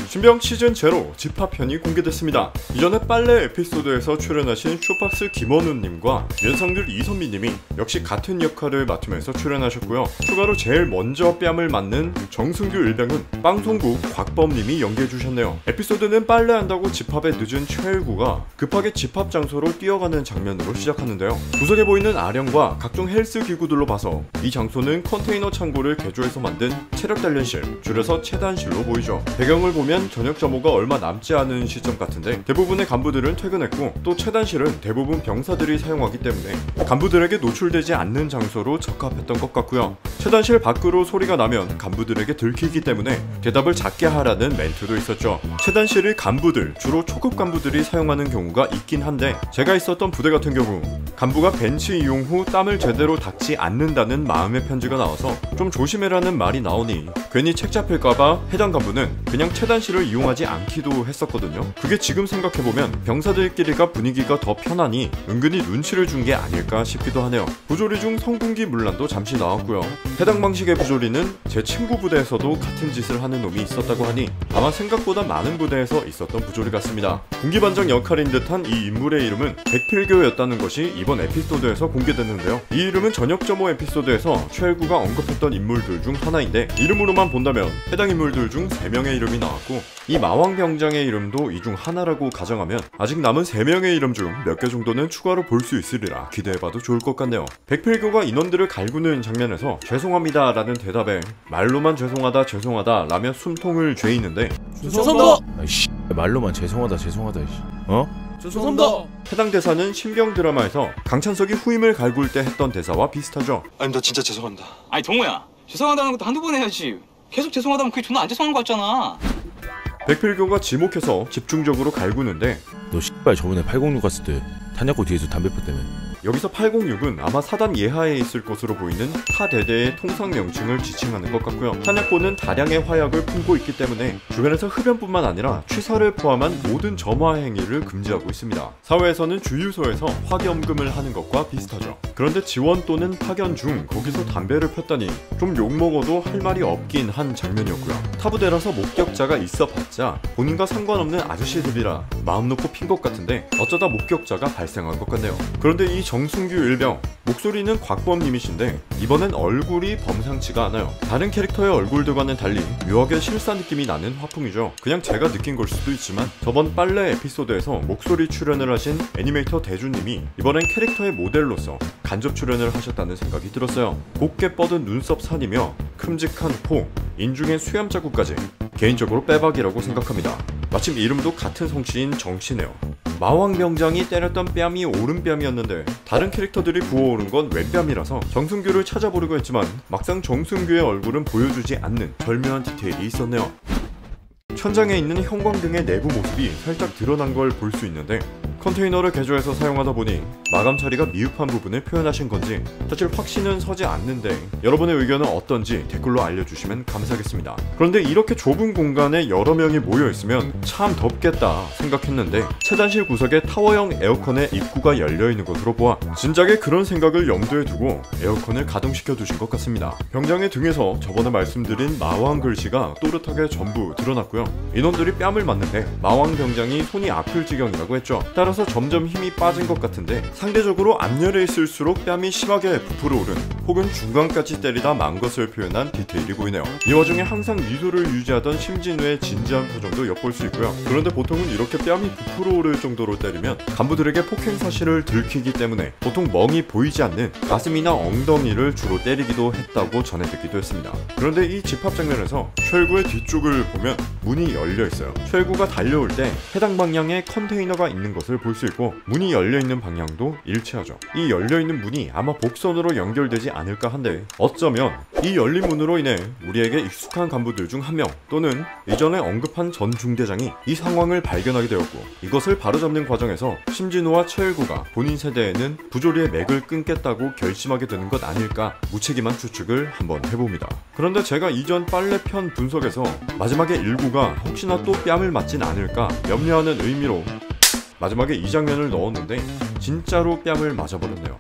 신병 시즌 제로 집합편이 공개됐습니다. 이전에 빨래 에피소드에서 출연하신 쇼박스 김원우님과 윤석열 이선미님이 역시 같은 역할을 맡으면서 출연하셨고요. 추가로 제일 먼저 뺨을 맞는 정승규 일병은 방송국 곽범님이 연기해주셨네요. 에피소드는 빨래한다고 집합에 늦은 최일구가 급하게 집합 장소로 뛰어가는 장면으로 시작하는데요. 구석에 보이는 아령과 각종 헬스 기구들로 봐서 이 장소는 컨테이너 창고를 개조해서 만든 체력 단련실, 줄여서 체단실로 보이죠. 배경을 보면 저녁 점호가 얼마 남지 않은 시점 같은데 대부분의 간부들은 퇴근했고 또 체단실은 대부분 병사들이 사용하기 때문에 간부들에게 노출되지 않는 장소로 적합했던 것 같고요. 체단실 밖으로 소리가 나면 간부들에게 들키기 때문에 대답을 작게 하라는 멘트도 있었죠. 체단실을 간부들, 주로 초급 간부들이 사용하는 경우가 있긴 한데 제가 있었던 부대 같은 경우 간부가 벤치 이용 후 땀을 제대로 닦지 않는다는 마음의 편지가 나와서 좀 조심해라는 말이 나오니 괜히 책 잡힐까봐 해당 간부는 그냥 체단실을 이용하지 않기도 했었거든요. 그게 지금 생각해보면 병사들끼리가 분위기가 더 편하니 은근히 눈치를 준 게 아닐까 싶기도 하네요. 부조리 중 성군기 문란도 잠시 나왔고요. 해당 방식의 부조리는 제 친구 부대에서도 같은 짓을 하는 놈이 있었다고 하니 아마 생각보다 많은 부대에서 있었던 부조리 같습니다. 군기반장 역할인 듯한 이 인물의 이름은 백필교였다는 것이 이번 에피소드에서 공개됐는데요. 이 이름은 저녁점호 에피소드에서 최일구가 언급했던 인물들 중 하나인데 이름으로만 본다면 해당 인물들 중 3명의 이름이 나왔고 이 마왕병장의 이름도 이 중 하나라고 가정하면 아직 남은 3명의 이름 중 몇 개 정도는 추가로 볼 수 있으리라 기대해봐도 좋을 것 같네요. 백필교가 인원들을 갈구는 장면에서 죄송합니다 라는 대답에 말로만 죄송하다 죄송하다 라며 숨통을 죄이는데 죄송합니다. 아이씨 말로만 죄송하다 죄송하다 이씨. 죄송합니다. 해당 대사는 신병 드라마에서 강찬석이 후임을 갈굴 때 했던 대사와 비슷하죠. 아닙니다. 진짜 죄송합니다. 아니 동호야, 죄송하다는 것도 한두 번 해야지. 계속 죄송하다면 그게 존나 안 죄송한 거 같잖아. 백필교가 지목해서 집중적으로 갈구는데 너 씨발 저번에 806 갔을 때 탄약고 뒤에서 담배 폈다며. 여기서 806은 아마 사단 예하에 있을 것으로 보이는 타 대대의 통상 명칭을 지칭하는 것 같고요. 탄약고는 다량의 화약을 품고 있기 때문에 주변에서 흡연뿐만 아니라 취사를 포함한 모든 점화 행위를 금지하고 있습니다. 사회에서는 주유소에서 화겸금을 하는 것과 비슷하죠. 그런데 지원 또는 파견 중 거기서 담배를 폈다니 좀 욕먹어도 할 말이 없긴 한 장면이었고요. 타부대라서 목격자가 있어봤자 본인과 상관없는 아저씨들이라 마음 놓고 핀 것 같은데 어쩌다 목격자가 발생한 것 같네요. 그런데 이 정승규 일병 목소리는 곽범님이신데 이번엔 얼굴이 범상치가 않아요. 다른 캐릭터의 얼굴들과는 달리 묘하게 실사 느낌이 나는 화풍이죠. 그냥 제가 느낀 걸 수도 있지만 저번 빨래 에피소드에서 목소리 출연을 하신 애니메이터 대주님이 이번엔 캐릭터의 모델로서 간접 출연을 하셨다는 생각이 들었어요. 곱게 뻗은 눈썹 산이며 큼직한 코, 인중의 수염 자국까지 개인적으로 빼박이라고 생각합니다. 마침 이름도 같은 성씨인 정씨네요. 마왕병장이 때렸던 뺨이 오른뺨이었는데 다른 캐릭터들이 부어오른 건 왼뺨이라서 정승규를 찾아보려고 했지만 막상 정승규의 얼굴은 보여주지 않는 절묘한 디테일이 있었네요. 천장에 있는 형광등의 내부 모습이 살짝 드러난 걸 볼 수 있는데 컨테이너를 개조해서 사용하다 보니 마감 처리가 미흡한 부분을 표현하신 건지 사실 확신은 서지 않는데 여러분의 의견은 어떤지 댓글로 알려주시면 감사하겠습니다. 그런데 이렇게 좁은 공간에 여러 명이 모여있으면 참 덥겠다 생각했는데 체단실 구석에 타워형 에어컨의 입구가 열려있는 것으로 보아 진작에 그런 생각을 염두에 두고 에어컨을 가동시켜 두신 것 같습니다. 병장의 등에서 저번에 말씀드린 마왕 글씨가 또렷하게 전부 드러났고요. 인원들이 뺨을 맞는데 마왕 병장이 손이 아플 지경이라고 했죠. 따라서 점점 힘이 빠진 것 같은데 상대적으로 앞열에 있을수록 뺨이 심하게 부풀어 오른 혹은 중간까지 때리다 만 것을 표현한 디테일이 보이네요. 이 와중에 항상 미소를 유지하던 심진우의 진지한 표정도 엿볼 수 있고요. 그런데 보통은 이렇게 뺨이 부풀어 오를 정도로 때리면 간부들에게 폭행 사실을 들키기 때문에 보통 멍이 보이지 않는 가슴이나 엉덩이를 주로 때리기도 했다고 전해 듣기도 했습니다. 그런데 이 집합 장면에서 최일구의 뒤쪽을 보면 문이 열려 있어요. 최일구가 달려올 때 해당 방향에 컨테이너가 있는 것을 볼 수 있고 문이 열려있는 방향도 일치하죠. 이 열려있는 문이 아마 복선으로 연결되지 않을까 한데 어쩌면 이 열린 문으로 인해 우리에게 익숙한 간부들 중 한 명 또는 이전에 언급한 전 중대장이 이 상황을 발견하게 되었고 이것을 바로잡는 과정에서 심진우와 최일구가 본인 세대에는 부조리의 맥을 끊겠다고 결심하게 되는 것 아닐까 무책임한 추측을 한번 해봅니다. 그런데 제가 이전 빨래편 분석에서 마지막에 일구가 혹시나 또 뺨을 맞진 않을까 염려하는 의미로 마지막에 이 장면을 넣었는데 진짜로 뺨을 맞아버렸네요.